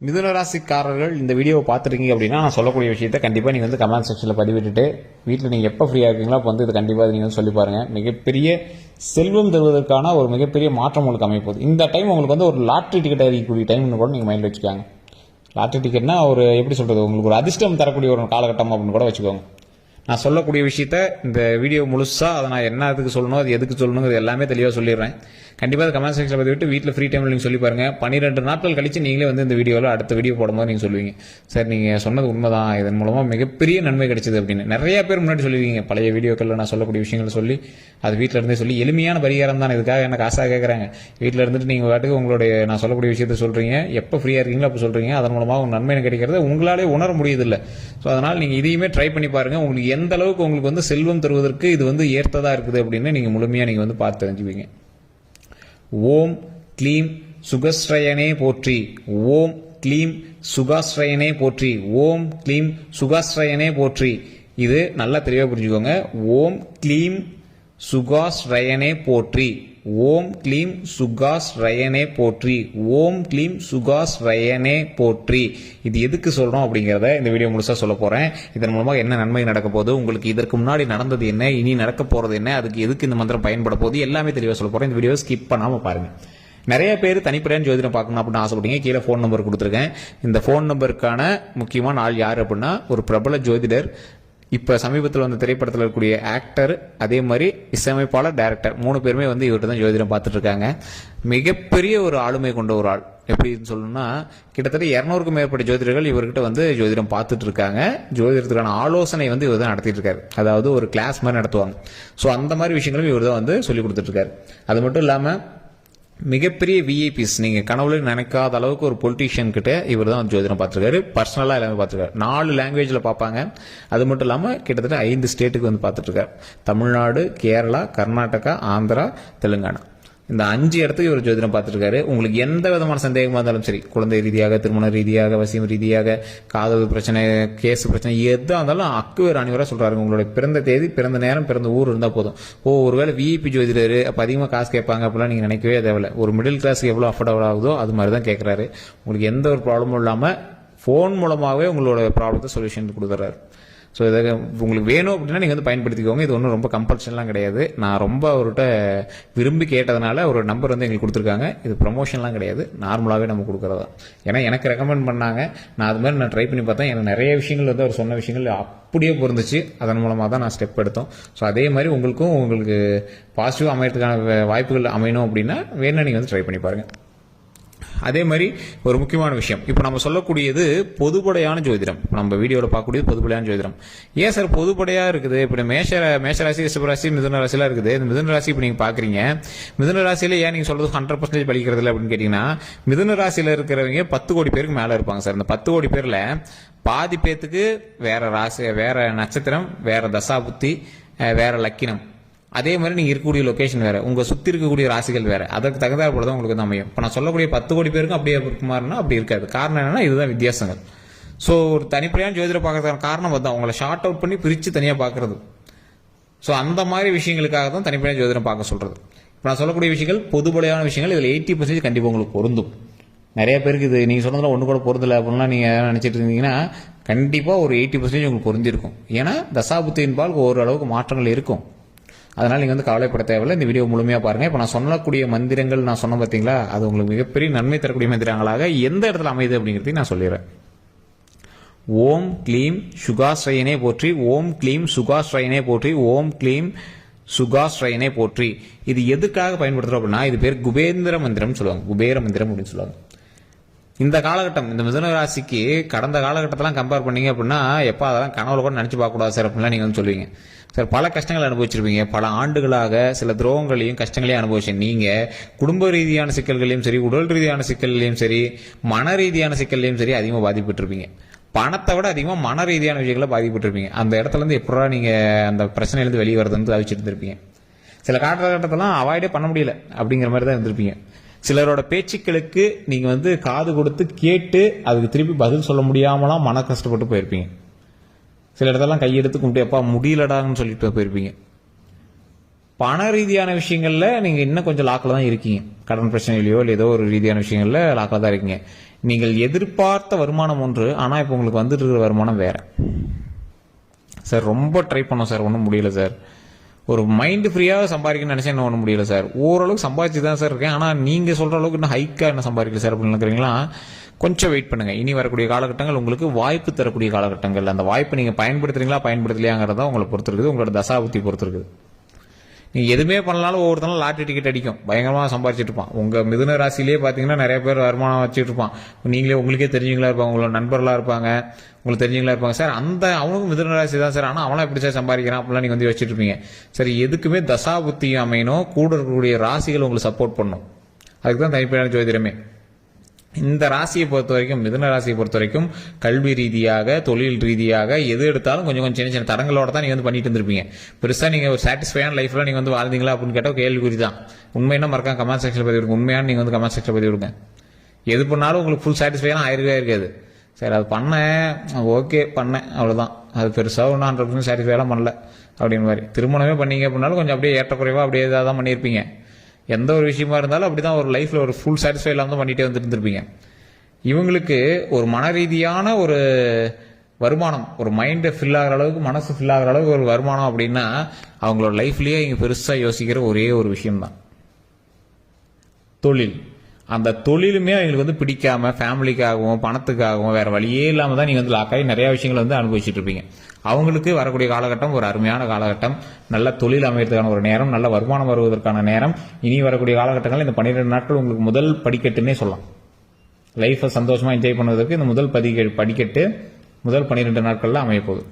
மிதுன ராசிக்காரர்கள் இந்த வீடியோவை பார்த்துருக்கீங்க அப்படின்னா நான் சொல்லக்கூடிய விஷயத்தை கண்டிப்பாக நீங்கள் வந்து கமெண்ட் செக்ஷனில் பதிவிட்டுட்டு வீட்டில் நீங்கள் எப்போ ஃப்ரீயாக இருக்கீங்களோ அப்போ வந்து இது கண்டிப்பாக நீங்கள் வந்து சொல்லி பாருங்கள். மிகப்பெரிய செல்வம் தருவதற்கான ஒரு மிகப்பெரிய மாற்றம் உங்களுக்கு அமைப்போகுது. இந்த டைம் உங்களுக்கு வந்து ஒரு லாட்ரி டிக்கெட் அறியக்கூடிய டைம்னு கூட நீங்கள் மைண்டில் வச்சுக்காங்க. லாட்ரி டிக்கெட்னா ஒரு எப்படி சொல்கிறது, உங்களுக்கு ஒரு அதிர்ஷ்டம் தரக்கூடிய ஒரு காலகட்டம் அப்படின்னு கூட வச்சுக்கோங்க. நான் சொல்லக்கூடிய விஷயத்த இந்த வீடியோ முழுசாக அதை நான் என்ன அதுக்கு சொல்லணும், அது எதுக்கு சொல்லணும், இது எல்லாமே தெளிவாக சொல்லிடுறேன். கண்டிப்பாக அது கமெண்ட் செக்ஷனில் பதிவிட்டு வீட்டில் ஃப்ரீ டைமில் நீங்கள் சொல்லி பாருங்கள். 12 நாட்கள் கழிச்சு நீங்களே வந்து இந்த வீடியோவில் அடுத்த வீடியோ போடும்போது நீங்கள் சொல்லுவீங்க, சார் நீங்கள் சொன்னது உண்மைதான், இதன் மூலமாக மிகப்பெரிய நன்மை கிடைச்சது அப்படின்னு. நிறைய பேர் முன்னாடி சொல்லுவீங்க. பழைய வீடியோக்களில் நான் சொல்லக்கூடிய விஷயங்களை சொல்லி அது வீட்டில் இருந்தே சொல்லி எளிமையான பரிகாரம் தான், இதுக்காக எனக்கு காசாக கேட்குறாங்க. வீட்டில் இருந்துட்டு நீங்கள் வாட்டுக்கு உங்களுடைய நான் சொல்லக்கூடிய விஷயத்த சொல்கிறீங்க, எப்போ ஃப்ரீயாக இருக்கீங்களோ அப்போ சொல்கிறீங்க. அதன் மூலமாக உங்கள் நன்மை கிடைக்கிறது உங்களாலே உணர முடியுதில்லை. ஸோ அதனால் நீங்கள் இதையுமே ட்ரை பண்ணி பாருங்கள். உங்களுக்கு எந்த அளவுக்கு உங்களுக்கு வந்து செல்வம் தருவதற்கு இது வந்து ஏற்றதாக இருக்குது அப்படின்னு நீங்கள் முழுமையாக நீங்கள் வந்து பார்த்து தெரிஞ்சுப்பீங்க. ஓம் க்ளீம் சுகஸ்ரயனே போற்றி, ஓம் க்ளீம் சுகாஸ்ரயனே போற்றி, ஓம் க்ளீம் சுகாஸ்ரயனே போற்றி. இது நல்லா தெளிவாக புரிஞ்சுக்கோங்க. ஓம் க்ளீம் சுகாஸ்ரயனே போற்றி, ஓம் க்ளீம் சுகாஸ்ரயனே போற்றி, ஓம் க்ளீம் சுகாஸ்ரயனே போற்றி. இது எதுக்கு சொல்றோம் அப்படிங்கிறத இந்த வீடியோ முழுசா சொல்ல போறேன். இதன் மூலமாக என்ன நன்மை நடக்க போகுது, உங்களுக்கு இதற்கு முன்னாடி நடந்தது என்ன, இனி நடக்க போறது என்ன, அதுக்கு எதுக்கு இந்த மந்திரம் பயன்பட போகுது, எல்லாமே தெளிவாக சொல்ல போறேன். இந்த வீடியோ ஸ்கிப் பண்ணாம பாருங்க. நிறைய பேர் தனிப்படையான ஜோதிடம் பார்க்கணும் அப்படின்னு ஆசைப்பட்டீங்க. கீழே ஃபோன் நம்பர் கொடுத்துருக்கேன். இந்த ஃபோன் நம்பருக்கான முக்கியமான ஆள் யார் அப்படின்னா ஒரு பிரபல ஜோதிடர், இப்போ சமீபத்தில் வந்து திரைப்படத்தில் இருக்கக்கூடிய ஆக்டர், அதே மாதிரி இசையமைப்பாளர், டைரக்டர், 3 பேருமே வந்து இவர்கிட்ட தான் ஜோதிடம் பார்த்துட்டு இருக்காங்க. மிகப்பெரிய ஒரு ஆளுமை கொண்ட ஒரு ஆள். எப்படின்னு சொல்லணும்னா கிட்டத்தட்ட 200க்கும் மேற்பட்ட ஜோதிடர்கள் இவர்கிட்ட வந்து ஜோதிடம் பார்த்துட்டு இருக்காங்க. ஜோதிடத்துக்கான ஆலோசனை வந்து இவர் தான் நடத்திட்டு இருக்காரு. அதாவது ஒரு கிளாஸ் மாதிரி நடத்துவாங்க. ஸோ அந்த மாதிரி விஷயங்களும் இவர் தான் வந்து சொல்லி கொடுத்துட்டு இருக்காரு. அது மட்டும் இல்லாமல் மிகப்பெரிய விஐபிஸ், நீங்க கனவுல நினைக்காத அளவுக்கு ஒரு பொலிட்டீஷியன் கிட்ட இவர் தான் ஜோதிடம் பார்த்துருக்காரு. பர்சனலா எல்லாமே பார்த்துருக்காரு. 4 லாங்குவேஜ்ல பார்ப்பாங்க. அது மட்டும் இல்லாமல் கிட்டத்தட்ட 5 ஸ்டேட்டுக்கு வந்து பார்த்துட்டு இருக்காரு. தமிழ்நாடு, கேரளா, கர்நாடகா, ஆந்திரா, தெலுங்கானா, இந்த 5 இடத்துக்கு இவர் ஜோதிடம் பார்த்துருக்காரு. உங்களுக்கு எந்த விதமான சந்தேகமாக இருந்தாலும் சரி, குழந்தை ரீதியாக, திருமண ரீதியாக, வசியம் ரீதியாக, காதல் பிரச்சனை, கேஸ் பிரச்சனை, எதாக இருந்தாலும் அக்குவேர் அணிவராக சொல்றாரு. உங்களுடைய பிறந்த தேதி, பிறந்த நேரம், பிறந்த ஊர் இருந்தால் போதும். ஒருவேளை விஐபி ஜோதிடர் அப்போ அதிகமாக காசு கேட்பாங்க அப்படிலாம் நீங்கள் நினைக்கவே தேவையில்லை. ஒரு மிடில் கிளாஸ்க்கு எவ்வளோ அஃபோர்டபுள் ஆகுதோ அது மாதிரி தான் கேட்குறாரு. உங்களுக்கு எந்த ஒரு ப்ராப்ளமும் இல்லாமல் ஃபோன் மூலமாகவே உங்களோட ப்ராப்ளத்தை சொல்யூஷன் கொடுத்துட்றாரு. ஸோ இதை உங்களுக்கு வேணும் அப்படின்னா நீங்கள் வந்து பயன்படுத்திக்கோங்க. இது ஒன்றும் ரொம்ப கம்பல்ஷன்லாம் கிடையாது. நான் ரொம்ப அவர்கிட்ட விரும்பி கேட்டதுனால ஒரு நம்பர் வந்து எங்களுக்கு கொடுத்துருக்காங்க. இது ப்ரொமோஷன்லாம் கிடையாது, நார்மலாகவே நம்ம கொடுக்குறதா. ஏன்னா எனக்கு ரெக்கமெண்ட் பண்ணாங்க, நான் அது மாதிரி நான் ட்ரை பண்ணி பார்த்தேன். எனக்கு நிறைய விஷயங்கள் வந்து அவர் சொன்ன விஷயங்கள் அப்படியே பொருந்துச்சு. அதன் மூலமாக தான் நான் ஸ்டெப் எடுத்தோம். ஸோ அதே மாதிரி உங்களுக்கு பாசிட்டிவ் அமையறதுக்கான வாய்ப்புகள் அமையணும் அப்படின்னா வேணா நீங்கள் வந்து ட்ரை பண்ணி பாருங்கள். அதே மாதிரி ஒரு முக்கியமான விஷயம், இப்போ நம்ம சொல்லக்கூடியது பொதுப்படையான ஜோதிடம். நம்ம வீடியோவில் பார்க்கக்கூடியது பொதுப்படையான ஜோதிடம். ஏன் சார் பொதுப்படையாக இருக்குது? இப்போ மேஷராசி, ரிஷபராசி, மிதுன ராசிலாம் இருக்குது. இந்த மிதுன ராசி இப்போ நீங்கள் பார்க்குறீங்க. மிதுன ராசியில் ஏன் நீங்கள் சொல்றது 100% பலிக்கிறது இல்லை அப்படின்னு கேட்டிங்கன்னா, மிதுன ராசியில் இருக்கிறவங்க 10 கோடி பேருக்கு மேலே இருப்பாங்க சார். இந்த 10 கோடி பேரில் பாதி பேத்துக்கு வேற ராசி, வேற நட்சத்திரம், வேற தசாபுத்தி, வேற லக்கினம். அதே மாதிரி நீங்கள் இருக்கக்கூடிய லொக்கேஷன் வேற, உங்க சுற்றி இருக்கக்கூடிய ராசிகள் வேற. அதற்கு தகுந்தாற் போல தான் உங்களுக்கு வந்து அமையும். இப்போ நான் சொல்லக்கூடிய 10 கோடி பேருக்கும் அப்படியே இருக்குமாறுனா அப்படி இருக்காது. காரணம் என்னன்னா இதுதான் வித்தியாசங்கள். ஸோ ஒரு தனிப்படையான ஜோதிடம் பார்க்கறதுக்கான காரணம் தான் உங்களை ஷார்ட் அவுட் பண்ணி பிரித்து தனியாக பார்க்கறது. ஸோ அந்த மாதிரி விஷயங்களுக்காக தான் தனிப்படையான ஜோதிடம் பார்க்க சொல்றது. இப்போ நான் சொல்லக்கூடிய விஷயங்கள் பொதுப்படையான விஷயங்கள். இதில் 80% கண்டிப்பாக உங்களுக்கு பொருந்தும். நிறைய பேருக்கு இது நீங்கள் சொன்னதில் ஒன்று கூட பொருந்தலை அப்படின்லாம் நீங்கள் நினச்சிட்டு இருந்தீங்கன்னா கண்டிப்பாக ஒரு 80% உங்களுக்கு பொருந்திருக்கும். ஏன்னா தசாபுத்தியின்பால் ஓரளவுக்கு மாற்றங்கள் இருக்கும். அதனால் நீங்கள் வந்து கவலைப்பட தேவையில்லை. இந்த வீடியோ முழுமையாக பாருங்கள். இப்போ நான் சொல்லக்கூடிய மந்திரங்கள் நான் சொன்ன பார்த்தீங்களா, அது உங்களுக்கு மிகப்பெரிய நன்மை தரக்கூடிய மந்திரங்களாக எந்த இடத்துல அமையுது அப்படிங்கிறதையும் நான் சொல்லிடுறேன். ஓம் க்ளீம் சுகாஸ்ரயனே போற்றி, ஓம் க்ளீம் சுகாஸ்ரயனே போற்றி, ஓம் க்ளீம் சுகாஸ்ரயனே போற்றி. இது எதுக்காக பயன்படுத்துகிறோம் அப்படின்னா, இது பேர் குபேந்திர மந்திரம் சொல்லுவாங்க. குபேர மந்திரம் அப்படின்னு சொல்லுவாங்க. இந்த காலகட்டம், இந்த மிதுன ராசிக்கு கடந்த காலகட்டத்தெல்லாம் கம்பேர் பண்ணீங்க அப்படின்னா, எப்போ அதெல்லாம் கனவுல கூட நினச்சி பார்க்கக்கூடாது சார் அப்படின்லாம் நீங்கள் வந்து சொல்லுவீங்க. சார் பல கஷ்டங்கள் அனுபவிச்சிருப்பீங்க. பல ஆண்டுகளாக சில துரோகங்களையும் கஷ்டங்களையும் அனுபவிச்சேன். நீங்கள் குடும்ப ரீதியான சிக்கல்களையும் சரி, உடல் ரீதியான சிக்கல்லையும் சரி, மன ரீதியான சிக்கல்லையும் சரி அதிகமாக பாதிப்பட்டிருப்பீங்க. பணத்தை விட அதிகமாக மன ரீதியான விஷயங்களை பாதிப்பட்டிருப்பீங்க. அந்த இடத்துல இருந்து எப்படா நீங்கள் அந்த பிரச்சனையிலேருந்து வெளியே வரதுன்னு தவிச்சிட்டு இருந்திருப்பீங்க. சில காலகட்டத்தெல்லாம் அவாய்டே பண்ண முடியல அப்படிங்கிற மாதிரி தான் இருந்திருப்பீங்க. சிலரோட பேச்சுக்களுக்கு நீங்கள் வந்து காது கொடுத்து கேட்டு அதுக்கு திருப்பி பதில் சொல்ல முடியாமலாம் மன கஷ்டப்பட்டு போயிருப்பீங்க. சில இடத்தெல்லாம் கையெடுத்து கும்பிட்டு எப்பா முடியலடான்னு சொல்லிட்டு போயிருப்பீங்க. பண ரீதியான விஷயங்கள்ல நீங்க இன்னும் கொஞ்சம் லாக்கில் தான் இருக்கீங்க. கடன் பிரச்சனையிலையோ இல்லை ஏதோ ஒரு ரீதியான விஷயங்கள்ல லாக்கில் தான் இருக்கீங்க. நீங்கள் எதிர்பார்த்த வருமானம் ஒன்று, ஆனால் இப்போ உங்களுக்கு வந்துட்டு இருக்கிற வருமானம் வேற. சார் ரொம்ப ட்ரை பண்ணோம் சார், ஒன்றும் முடியல சார். ஒரு மைண்டு ஃப்ரீயாக சம்பாதிக்கணும்னு நினச்சா என்ன ஒன்றும் முடியல சார். ஓரளவுக்கு சம்பாதிச்சு தான் சார் இருக்கேன், ஆனால் நீங்கள் சொல்கிற அளவுக்கு இன்னும் ஹைக்காக என்ன சம்பாதிக்கல சார் அப்படின்னு நினைக்கிறீங்களா? கொஞ்சம் வெயிட் பண்ணுங்கள். இனி வரக்கூடிய காலகட்டங்கள் உங்களுக்கு வாய்ப்பு தரக்கூடிய காலகட்டங்கள். அந்த வாய்ப்பை நீங்கள் பயன்படுத்துறீங்களா பயன்படுத்தலையாங்கிறத உங்களை பொறுத்து இருக்குது, உங்களோட தசாபுத்தி பொறுத்து இருக்குது. நீங்கள் எதுவுமே பண்ணலாலும் ஒவ்வொருத்தரும் லாட்டரி டிக்கெட் அடிக்கும், பயங்கரமாக சம்பாதிச்சிட்டு இருப்பான். உங்கள் மிதுன ராசிலேயே பார்த்தீங்கன்னா நிறைய பேர் வருமானம் வச்சுட்டு இருப்பான். நீங்களே உங்களுக்கே தெரிஞ்சவங்களா இருப்பாங்க, உங்களோட நண்பர்களாக இருப்பாங்க, உங்களுக்கு தெரிஞ்சவங்களா இருப்பாங்க. சார் அவனுக்கும் மிதுன ராசி தான் சார், ஆனால் அவனா எப்படி சார் சம்பாதிக்கிறான் அப்படிலாம் நீங்கள் வந்து வச்சுட்டு இருப்பீங்க. சரி, எதுக்குமே தசாபுத்தி அமையணும், கூட இருக்கக்கூடிய ராசிகள் உங்களுக்கு சப்போர்ட் பண்ணும். அதுக்கு தான் தனிப்படையான ஜோதிடமே. இந்த ராசியை பொறுத்த வரைக்கும், மிதுன ராசியை பொறுத்த வரைக்கும் கல்வி ரீதியாக, தொழில் ரீதியாக எது எடுத்தாலும் கொஞ்சம் கொஞ்சம் சின்ன சின்ன தரங்களோட தான் நீங்கள் வந்து பண்ணிட்டு இருந்திருப்பீங்க. பெருசாக நீங்கள் ஒரு சாட்டிஸ்ஃபையான லைஃப்ல நீங்கள் வந்து வாழ்ந்தீங்களா அப்படின்னு கேட்டால் கேள்விக்குறி தான். உண்மையான மறக்காம கமெண்ட் செக்ஷன் பதிவு கொடுங்க. உண்மையான நீங்கள் வந்து கமெண்ட் செக்ஷன் பதிவு கொடுங்க. எது பண்ணாலும் உங்களுக்கு ஃபுல் சாட்டிஸ்ஃபையான ஆயிருக்கவே இருக்காது. சரி, அது பண்ணேன், ஓகே பண்ணேன், அவ்வளோதான். அது பெருசாக ஒன்றும் 100% சாட்டிஸ்ஃபைலாம் பண்ணல அப்படின்னு மாதிரி. திருமணமே பண்ணீங்க அப்படின்னாலும் கொஞ்சம் அப்படியே ஏற்றக்குறைவாக அப்படியே இதாக தான் பண்ணியிருப்பீங்க. எந்த ஒரு விஷயமா இருந்தாலும் அப்படி தான் ஒரு லைஃப்பில் ஒரு ஃபுல் சாட்டிஸ்ஃபை இல்லாமல் தான் பண்ணிகிட்டே வந்துருந்துருப்பீங்க. இவங்களுக்கு ஒரு மன ரீதியான ஒரு வருமானம், ஒரு மைண்டை ஃபில் ஆகிற அளவுக்கு, மனசு ஃபில் ஆகிற அளவுக்கு ஒரு வருமானம் அப்படின்னா அவங்களோட லைஃப்லேயே இங்கே பெருசாக யோசிக்கிற ஒரே ஒரு விஷயம்தான் தொழில். அந்த தொழிலுமே அவங்களுக்கு வந்து பிடிக்காம ஃபேமிலிக்காகவும் பணத்துக்காகவும் வேற வழியே இல்லாமல் தான் நீங்கள் வந்து லாக்காகி நிறைய விஷயங்களை வந்து அனுபவிச்சுட்டு இருப்பீங்க. அவங்களுக்கு வரக்கூடிய காலகட்டம் ஒரு அருமையான காலகட்டம், நல்ல தொழில் அமையறதுக்கான ஒரு நேரம், நல்ல வருமானம் வருவதற்கான நேரம். இனி வரக்கூடிய காலகட்டங்கள் இந்த 12 நாட்கள் உங்களுக்கு முதல் படிக்கட்டுன்னே சொல்லலாம். லைஃப்பை சந்தோஷமா என்ஜாய் பண்ணுவதற்கு இந்த முதல் படிக்கட்டு முதல் 12 நாட்கள்ல அமையப்போகுது.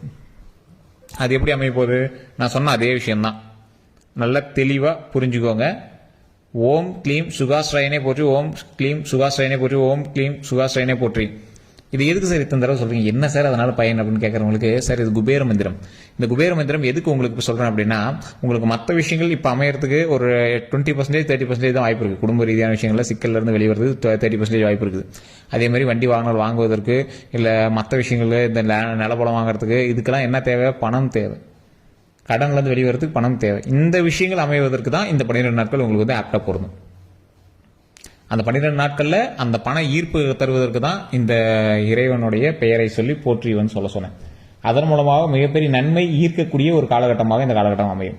அது எப்படி அமையப்போகுது? நான் சொன்ன அதே விஷயம்தான், நல்ல தெளிவாக புரிஞ்சுக்கோங்க. ஓம் க்ளீம் சுகாஸ்ரயனே போற்றி, ஓம் க்ளீம் சுகாஸ்ரயனே போற்றி, ஓம் க்ளீம் சுகாஸ்ரயனே போற்றி. இது எதுக்கு சார் இத்தனை தடவை சொல்றீங்க, என்ன சார் அதனால பயன் அப்படின்னு கேட்கறவங்களுக்கு, சார் இது குபேர மந்திரம். இந்த குபேர மந்திரம் எதுக்கு உங்களுக்கு சொல்றேன் அப்படின்னா, உங்களுக்கு மற்ற விஷயங்கள் இப்போ அமையறதுக்கு ஒரு 20% 30% தான் வாய்ப்பு இருக்கு. குடும்ப ரீதியான விஷயங்கள்ல சிக்கல்ல இருந்து வெளிவரது 30% வாய்ப்பு இருக்குது. அதே மாதிரி வண்டி வாகனம் வாங்குவதற்கு, இல்லை மற்ற விஷயங்கள் இந்த நிலப்படம் வாங்குறதுக்கு, இதுக்கெல்லாம் என்ன தேவை? பணம் தேவை. கடன்ல இருந்து வெளிவரத்துக்கு பணம் தேவை. இந்த விஷயங்கள் அமைவதற்கு தான் இந்த 12 நாட்கள் உங்களுக்கு வந்து ஆப்டா பொருந்தும். அந்த 12 நாட்கள்ல அந்த பண ஈர்ப்பு தருவதற்கு தான் இந்த இறைவனுடைய பெயரை சொல்லி போற்றிவன் சொல்ல சொன்னேன். அதன் மூலமாக மிகப்பெரிய நன்மை ஈர்க்கக்கூடிய ஒரு காலகட்டமாக இந்த காலகட்டம் அமையும்.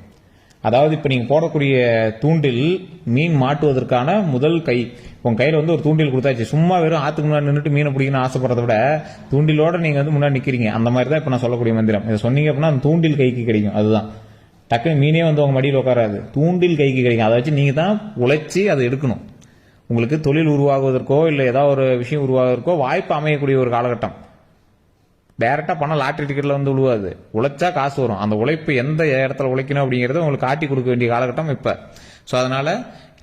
அதாவது இப்ப நீங்க போடக்கூடிய தூண்டில் மீன் மாட்டுவதற்கான முதல் கை. உங்க கையில வந்து ஒரு தூண்டில் கொடுத்தாச்சு, சும்மா வெறும் ஆத்துக்கு முன்னாடி நின்றுட்டு மீனை பிடிக்கணும்னு ஆசைப்படுறத விட தூண்டிலோட நீங்க வந்து முன்னாடி நிக்கிறீங்க. அந்த மாதிரி தான் இப்ப நான் சொல்லக்கூடிய மந்திரம். இதை சொன்னீங்க அப்படின்னா அந்த தூண்டில் கைக்கு கிடைக்கும். அதுதான் டக்குனு மீனே வந்து உங்க மடியில் உட்காராது, தூண்டில் கைக்கு கிடைக்கும். அதை வச்சு நீங்க தான் உழைச்சி அதை எடுக்கணும். உங்களுக்கு தொழில் உருவாகுவதற்கோ இல்லை ஏதாவது ஒரு விஷயம் உருவாகுவதற்கோ வாய்ப்பு அமையக்கூடிய ஒரு காலகட்டம். டைரக்டா பணம் லாட்டரி டிக்கெட்ல வந்து விழுவாது, உழைச்சா காசு வரும். அந்த உழைப்பு எந்த இடத்துல உழைக்கணும் அப்படிங்கறத உங்களுக்கு காட்டி கொடுக்க வேண்டிய காலகட்டம் இப்ப. ஸோ அதனால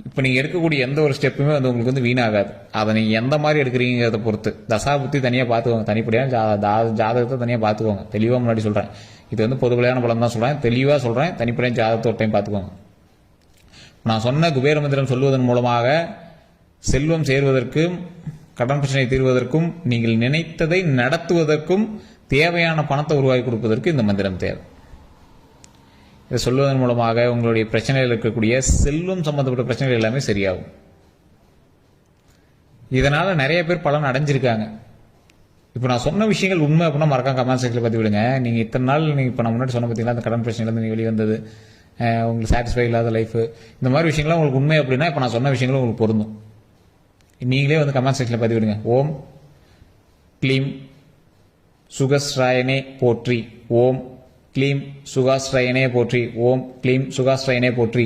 இப்ப நீங்க எடுக்கக்கூடிய எந்த ஒரு ஸ்டெப்புமே வந்து உங்களுக்கு வந்து வீணாகாது. அதை நீங்க எந்த மாதிரி எடுக்கிறீங்கிறத பொறுத்து. தசாபுத்தி தனியா பாத்துக்கோங்க, தனிப்படியான ஜாதகத்தை தனியா பாத்துக்கோங்க. தெளிவா முன்னாடி சொல்றேன், இது வந்து பொதுவலையான பலம் தான் சொல்றேன், தெளிவா சொல்றேன். தனிப்படையான ஜாதகத்தை ஒரு டைம் பாத்துக்கோங்க. நான் சொன்ன குபேர மந்திரம் சொல்வதன் மூலமாக செல்வம் சேர்வதற்கும், கடன் பிரச்சனை தீர்வதற்கும், நீங்கள் நினைத்ததை நடத்துவதற்கும் தேவையான பணத்தை உருவாக்கி கொடுப்பதற்கு இந்த மந்திரம் தேவை. இதை சொல்வதன் மூலமாக உங்களுடைய பிரச்சனையில் இருக்கக்கூடிய செல்வம் சம்பந்தப்பட்ட பிரச்சனைகள் எல்லாமே சரியாகும். இதனால நிறைய பேர் பலன் அடைஞ்சிருக்காங்க. இப்போ நான் சொன்ன விஷயங்கள் உண்மை அப்படின்னா மறக்காம கமெண்ட் செக்ஷன்ல பத்தி விடுங்க. நீங்க இத்தனை நாள் நீங்க இப்போ நான் முன்னாடி சொன்ன பார்த்தீங்களா, அந்த கடன் பிரச்சனையில நீங்க வெளியே வந்தது, உங்களுக்கு சாட்டிஸ்ஃபை இல்லாத லைஃப், இந்த மாதிரி விஷயங்கள்லாம் உங்களுக்கு உண்மை அப்படின்னா இப்போ நான் சொன்ன விஷயங்களும் உங்களுக்கு பொருந்தும். நீங்களே வந்து கமெண்ட் செக்ஷன்ல பதிவு விடுங்க. ஓம் க்ளீம் சுகஸ்ராயனே போற்றி, ஓம் க்ளீம் சுகாஸ்ரயனே போற்றி, ஓம் க்ளீம் சுகாஸ்ரயனே போற்றி.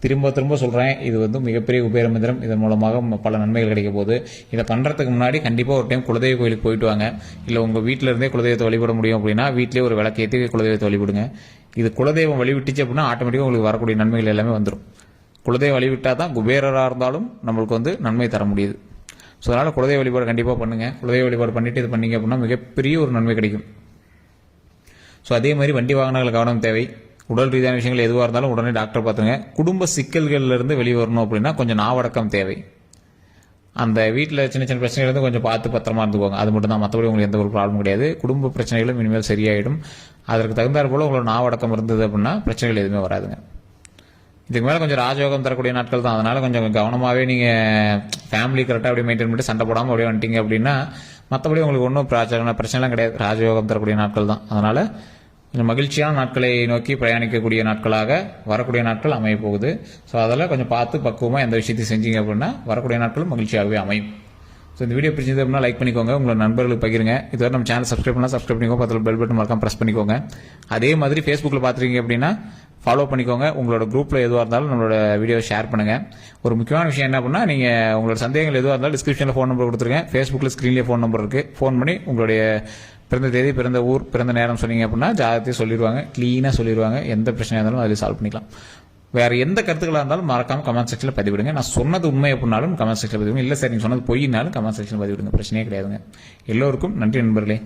திரும்ப திரும்ப சொல்றேன், இது வந்து மிகப்பெரிய குபேர மந்திரம். இதன் மூலமாக பல நன்மைகள் கிடைக்க போகுது. இதை பண்றதுக்கு முன்னாடி கண்டிப்பா ஒரு டைம் குலதெய்வ கோயிலுக்கு போயிட்டு வாங்க. இல்ல உங்க வீட்டில இருந்தே குலதெய்வத்தை வழிபட முடியும் அப்படின்னா வீட்டிலேயே ஒரு விளக்கேற்றி குலதெய்வத்தை வழிபடுங்க. இது குலதெய்வம் வழிவிட்டுச்சு அப்படின்னா ஆட்டோமேட்டிக்கா உங்களுக்கு வரக்கூடிய நன்மைகள் எல்லாமே வந்துடும். குலதெய்வம் வழிவிட்டா தான் குபேரராக இருந்தாலும் நம்மளுக்கு வந்து நன்மை தர முடியுது. ஸோ அதனால குலதெய்வ வழிபாடு கண்டிப்பாக பண்ணுங்க. குலதெய்வ வழிபாடு பண்ணிட்டு இது பண்ணீங்க அப்படின்னா மிகப்பெரிய ஒரு நன்மை கிடைக்கும். ஸோ அதே மாதிரி வண்டி வாகனங்கள் கவனம் தேவை. உடல் ரீதியான விஷயங்கள் எதுவாக இருந்தாலும் உடனே டாக்டர் பார்த்துங்க. குடும்ப சிக்கல்கள்ல இருந்து வெளியே வரணும் அப்படின்னா கொஞ்சம் நாவடக்கம் தேவை. அந்த வீட்டில் சின்ன சின்ன பிரச்சனைகள் இருந்து கொஞ்சம் பார்த்து பத்திரமா இருந்துக்கோங்க. அது மட்டும் தான், மற்றபடி உங்களுக்கு எந்த ஒரு ப்ராப்ளம் கிடையாது. குடும்ப பிரச்சனைகளும் இனிமேல் சரியாயிடும். அதற்கு தகுந்தாற் போல உங்களோட நாவடக்கம் இருந்தது அப்படின்னா பிரச்சனைகள் எதுவுமே வராதுங்க. இதுக்கு மேலே கொஞ்சம் ராஜயோகம் தரக்கூடிய நாட்கள் தான். அதனால கொஞ்சம் கவனமாகவே நீங்கள் ஃபேமிலி கரெக்டாக அப்படியே மெயின்டைன் பண்ணிட்டு சண்டை போடாமல் அப்படியே வந்துட்டீங்க அப்படின்னா மற்றபடி உங்களுக்கு ஒன்றும் பிரச்சனைலாம் கிடையாது. ராஜயோகம் தரக்கூடிய நாட்கள் தான். அதனால கொஞ்சம் மகிழ்ச்சியான நாட்களை நோக்கி பிரயாணிக்கக்கூடிய நாட்களாக வரக்கூடிய நாட்கள் அமைய போகுது. ஸோ அதெல்லாம் கொஞ்சம் பார்த்து பக்குவமாக எந்த விஷயத்தையும் செஞ்சீங்க அப்படின்னா வரக்கூடிய நாட்களும் மகிழ்ச்சியாகவே அமையும். ஸோ இந்த வீடியோ பிடிச்சது அப்படின்னா லைக் பண்ணிக்கோங்க, உங்களோட நண்பர்களுக்கு பகிருங்க. இதுவரை நம்ம சேனல் சப்ஸ்கிரைப் பண்ணலாம், சப்ஸ்கிரைப் பண்ணிக்கோங்க, பக்கத்தில் பெல் பட்டன் மறக்காம ப்ரெஸ் பண்ணிக்கோங்க. அதே மாதிரி ஃபேஸ்புக்கில் பார்த்துருக்கீங்க அப்படின்னா ஃபாலோ பண்ணிக்கோங்க. உங்களோட குரூப்பில் எதுவாக இருந்தாலும் நம்மளோட வீடியோவை ஷேர் பண்ணுங்கள். ஒரு முக்கியமான விஷயம் என்ன அப்படின்னா நீங்கள் உங்களோட சந்தேகங்கள் எதுவாக இருந்தாலும் டிஸ்கிரிப்ஷனில் ஃபோன் நம்பர் கொடுத்துருக்கேன். ஃபேஸ்புக்கில் ஸ்க்ரீன்லேயே ஃபோன் நம்பர் இருக்குது. ஃபோன் பண்ணி உங்களுடைய பிறந்த தேதி, பிறந்த ஊர், பிறந்த நேரம் சொன்னீங்க அப்படின்னா ஜாதகத்தையும் சொல்லிடுவாங்க, க்ளீனாக சொல்லிடுவாங்க. எந்த பிரச்சனையாக இருந்தாலும் அதில் சால்வ் பண்ணிக்கலாம். வேறு எந்த கருத்துக்களாக இருந்தாலும் மறக்காமல் கமெண்ட் செக்ஷனில் பதிவிடுங்க. நான் சொன்னது உண்மை அப்படின்னாலும் கமெண்ட் செக்ஷனில் பதிவிடுங்க. இல்லை சார் நீங்கள் சொன்னது பொய்னாலும் கமெண்ட் செக்ஷனில் பதிவிடுங்க. பிரச்சனையே கிடையாதுங்க. எல்லோருக்கும் நன்றி நண்பர்களே.